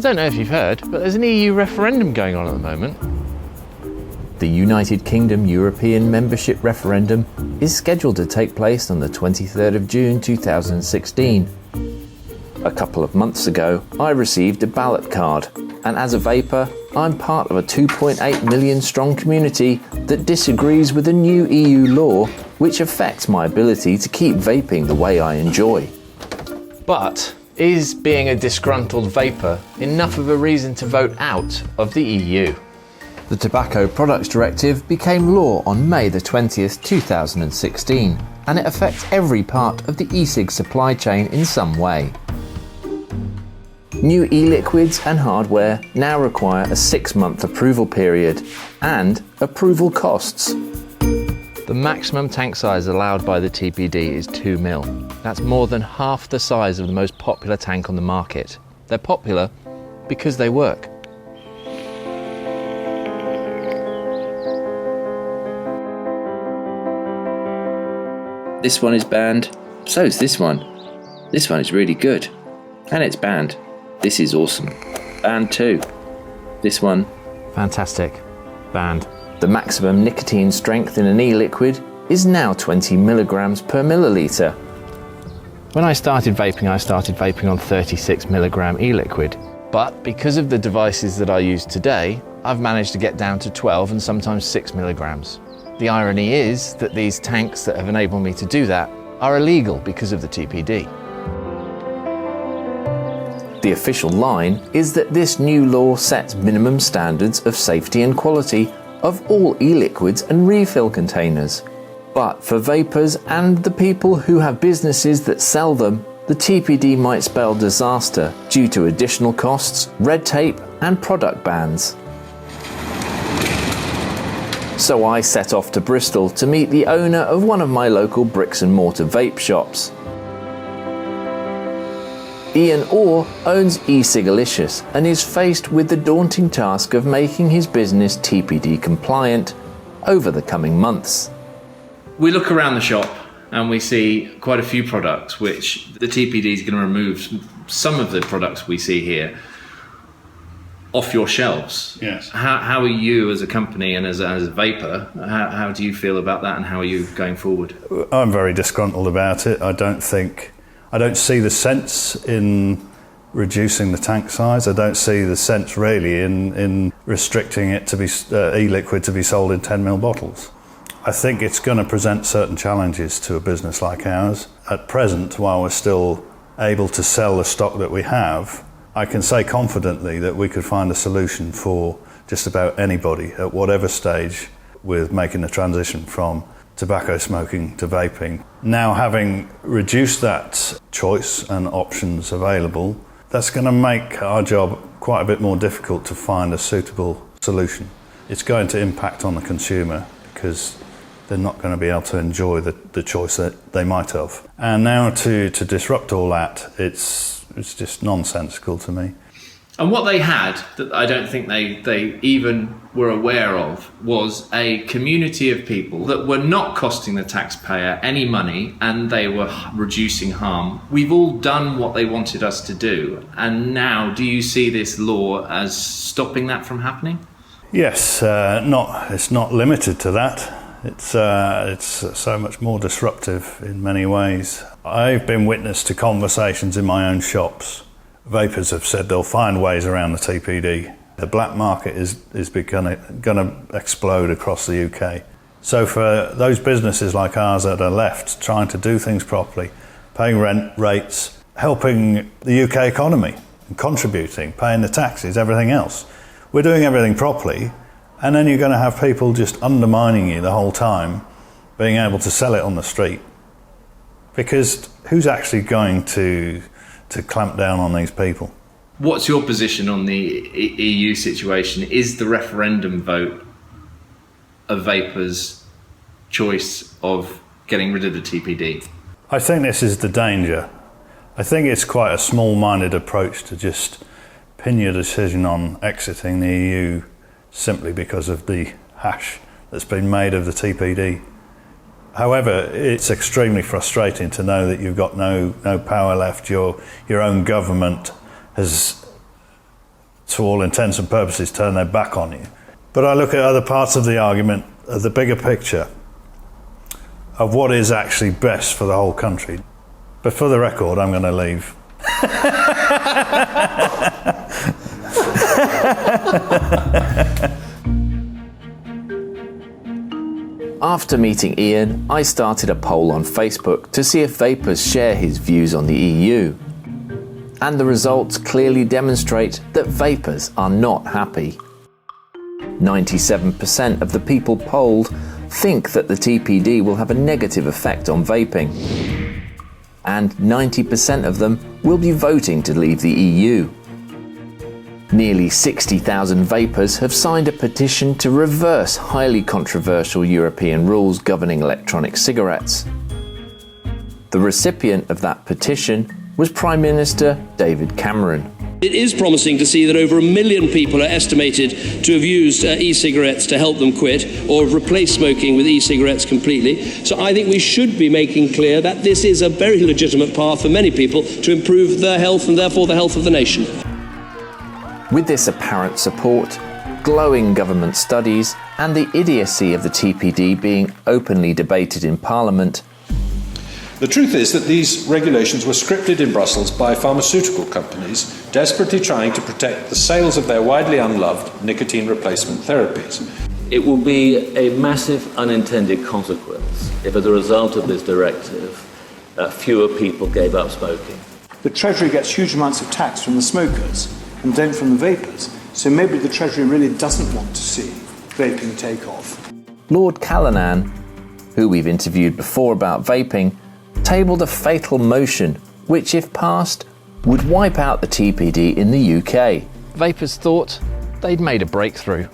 don't know if you've heard, but there's an EU referendum going on at the moment. The United Kingdom European membership referendum is scheduled to take place on the 23rd of June 2016. A couple of months ago, I received a ballot card, and as a vapor, I'm part of a 2.8 million strong community that disagrees with a new EU law which affects my ability to keep vaping the way I enjoy. But is being a disgruntled vapor enough of a reason to vote out of the EU? The Tobacco Products Directive became law on May the 20th, 2016, and it affects every part of the e-cig supply chain in some way. New e-liquids and hardware now require a 6-month approval period and approval costs. The maximum tank size allowed by the TPD is 2 mil. That's more than half the size of the most popular tank on the market. They're popular because they work. This one is banned, so is this one. This one is really good, and it's banned. This is awesome. Banned too. This one. Fantastic. Banned. The maximum nicotine strength in an e-liquid is now 20 milligrams per milliliter. When I started vaping on 36 milligram e-liquid. But because of the devices that I use today, I've managed to get down to 12 and sometimes 6 milligrams. The irony is that these tanks that have enabled me to do that are illegal because of the TPD. The official line is that this new law sets minimum standards of safety and quality of all e-liquids and refill containers. But for vapers and the people who have businesses that sell them, the TPD might spell disaster due to additional costs, red tape and product bans. So I set off to Bristol to meet the owner of one of my local bricks and mortar vape shops. Ian Orr owns eCigalicious and is faced with the daunting task of making his business TPD compliant over the coming months. We look around the shop and we see quite a few products which the TPD is going to remove some of the products we see here off your shelves. Yes. How are you as a company and as a vapor, how do you feel about that and how are you going forward? I'm very disgruntled about it. I don't see the sense in reducing the tank size. I don't see the sense really in restricting it to be e-liquid to be sold in 10ml bottles. I think it's going to present certain challenges to a business like ours. At present, while we're still able to sell the stock that we have, I can say confidently that we could find a solution for just about anybody at whatever stage with making the transition from tobacco smoking to vaping. Now, having reduced that choice and options available, that's going to make our job quite a bit more difficult to find a suitable solution. It's going to impact on the consumer because they're not going to be able to enjoy the choice that they might have. And now to disrupt all that, it's just nonsensical to me. And what they had, that I don't think they even were aware of, was a community of people that were not costing the taxpayer any money and they were reducing harm. We've all done what they wanted us to do. And now, do you see this law as stopping that from happening? Yes, it's not limited to that. It's so much more disruptive in many ways. I've been witness to conversations in my own shops. Vapers have said they'll find ways around the TPD. The black market is going to explode across the UK. So for those businesses like ours that are left trying to do things properly, paying rent rates, helping the UK economy, and contributing, paying the taxes, everything else, we're doing everything properly. And then you're going to have people just undermining you the whole time, being able to sell it on the street. Because who's actually going to clamp down on these people? What's your position on the EU situation? Is the referendum vote a vapor's choice of getting rid of the TPD? I think this is the danger. I think it's quite a small-minded approach to just pin your decision on exiting the EU simply because of the hash that's been made of the TPD. However, it's extremely frustrating to know that you've got no power left. Your own government has to all intents and purposes, turn their back on you. But I look at other parts of the argument, of the bigger picture, of what is actually best for the whole country. But for the record, I'm going to leave. After meeting Ian, I started a poll on Facebook to see if vapers share his views on the EU. And the results clearly demonstrate that vapers are not happy. 97% of the people polled think that the TPD will have a negative effect on vaping. And 90% of them will be voting to leave the EU. Nearly 60,000 vapers have signed a petition to reverse highly controversial European rules governing electronic cigarettes. The recipient of that petition was Prime Minister David Cameron. It is promising to see that over 1 million people are estimated to have used e-cigarettes to help them quit or have replaced smoking with e-cigarettes completely. So I think we should be making clear that this is a very legitimate path for many people to improve their health and therefore the health of the nation. With this apparent support, glowing government studies, and the idiocy of the TPD being openly debated in Parliament, the truth is that these regulations were scripted in Brussels by pharmaceutical companies desperately trying to protect the sales of their widely unloved nicotine replacement therapies. It will be a massive unintended consequence if, as a result of this directive, fewer people gave up smoking. The Treasury gets huge amounts of tax from the smokers and don't from the vapers, so maybe the Treasury really doesn't want to see vaping take off. Lord Callanan, who we've interviewed before about vaping, tabled a fatal motion which, if passed, would wipe out the TPD in the UK. Vapers thought they'd made a breakthrough.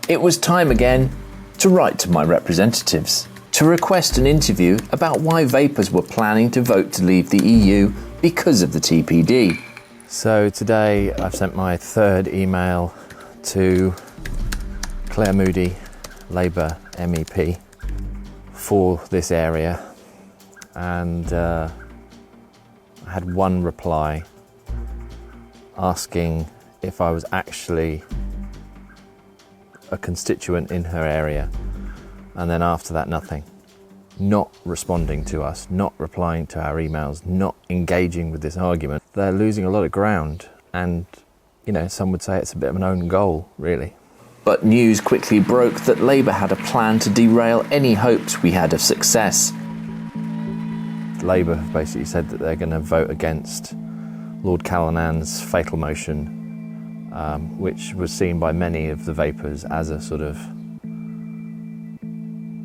It was time again to write to my representatives, to request an interview about why vapers were planning to vote to leave the EU because of the TPD. So today I've sent my third email to Claire Moody, Labour MEP, for this area. And I had one reply asking if I was actually a constituent in her area, and then after that nothing. Not responding to us, not replying to our emails, not engaging with this argument. They're losing a lot of ground, and some would say it's a bit of an own goal, really. But news quickly broke that Labour had a plan to derail any hopes we had of success. Labour have basically said that they're going to vote against Lord Callanan's fatal motion, which was seen by many of the vapers as a sort of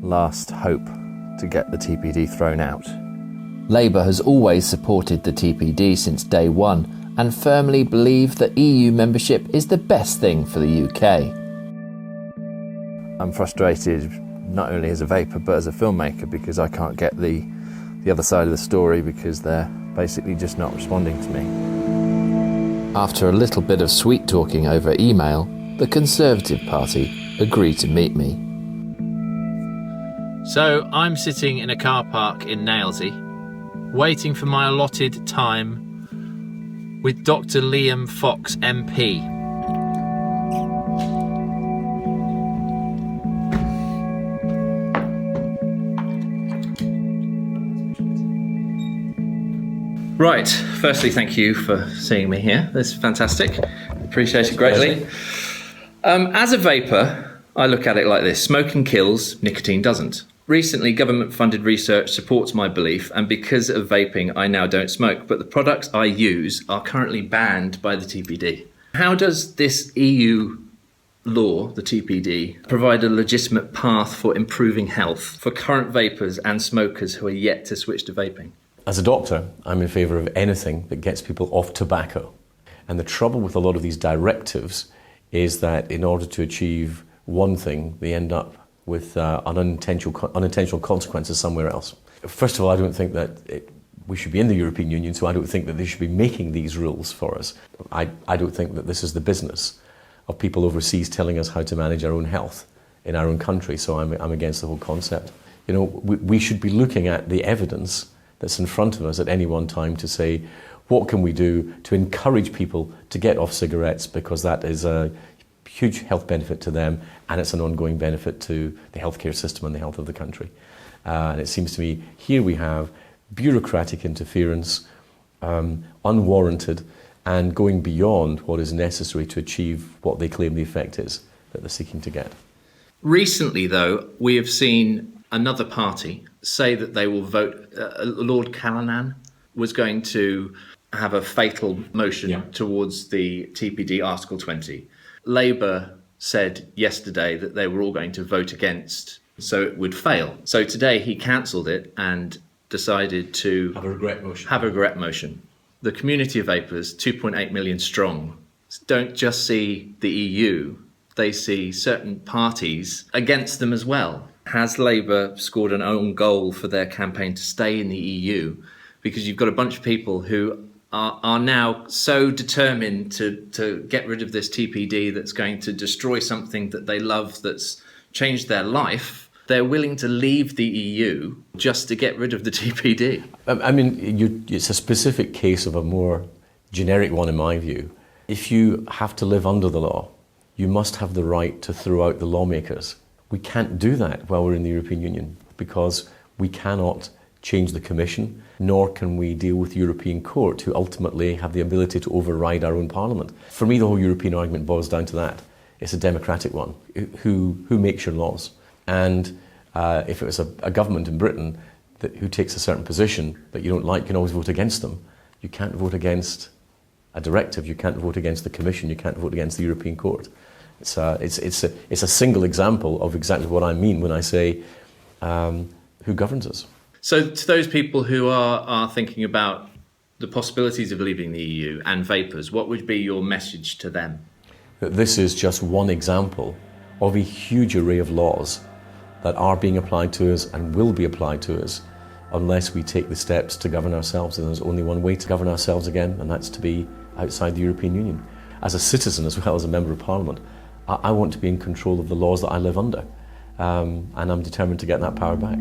last hope to get the TPD thrown out. Labour has always supported the TPD since day one and firmly believe that EU membership is the best thing for the UK. I'm frustrated not only as a vapor but as a filmmaker because I can't get the other side of the story because they're basically just not responding to me. After a little bit of sweet talking over email, the Conservative Party agreed to meet me. So I'm sitting in a car park in Nailsea, waiting for my allotted time with Dr. Liam Fox MP. Right, firstly, thank you for seeing me here. This is fantastic. Appreciate it greatly. As a vapor, I look at it like this. Smoking kills, nicotine doesn't. Recently, government-funded research supports my belief, and because of vaping, I now don't smoke, but the products I use are currently banned by the TPD. How does this EU law, the TPD, provide a legitimate path for improving health for current vapers and smokers who are yet to switch to vaping? As a doctor, I'm in favour of anything that gets people off tobacco. And the trouble with a lot of these directives is that in order to achieve one thing, they end up with unintentional consequences somewhere else. First of all, I don't think that we should be in the European Union, so I don't think that they should be making these rules for us. I don't think that this is the business of people overseas telling us how to manage our own health in our own country, so I'm against the whole concept. We should be looking at the evidence that's in front of us at any one time to say What can we do to encourage people to get off cigarettes, because that is a huge health benefit to them, and it's an ongoing benefit to the healthcare system and the health of the country. And it seems to me here we have bureaucratic interference, unwarranted, and going beyond what is necessary to achieve what they claim the effect is that they're seeking to get. Recently, though, we have seen another party say that they will vote. Lord Callanan was going to have a fatal motion towards the TPD Article 20. Labour said yesterday that they were all going to vote against, so it would fail. So today he cancelled it and decided to have a regret motion. The community of vapers, 2.8 million strong, don't just see the EU, they see certain parties against them as well. Has Labour scored an own goal for their campaign to stay in the EU? Because you've got a bunch of people who are now so determined to get rid of this TPD that's going to destroy something that they love, that's changed their life. They're willing to leave the EU just to get rid of the TPD. I mean, it's a specific case of a more generic one in my view. If you have to live under the law, you must have the right to throw out the lawmakers. We can't do that while we're in the European Union, because we cannot change the Commission, nor can we deal with the European Court, who ultimately have the ability to override our own Parliament. For me, the whole European argument boils down to that. It's a democratic one. Who makes your laws? And if it was a government in Britain who takes a certain position that you don't like, you can always vote against them. You can't vote against a directive, you can't vote against the Commission, you can't vote against the European Court. It's a single example of exactly what I mean when I say who governs us. So to those people who are thinking about the possibilities of leaving the EU and vapers, what would be your message to them? This is just one example of a huge array of laws that are being applied to us and will be applied to us unless we take the steps to govern ourselves. And there's only one way to govern ourselves again, and that's to be outside the European Union. As a citizen as well as a Member of Parliament, I want to be in control of the laws that I live under, and I'm determined to get that power back.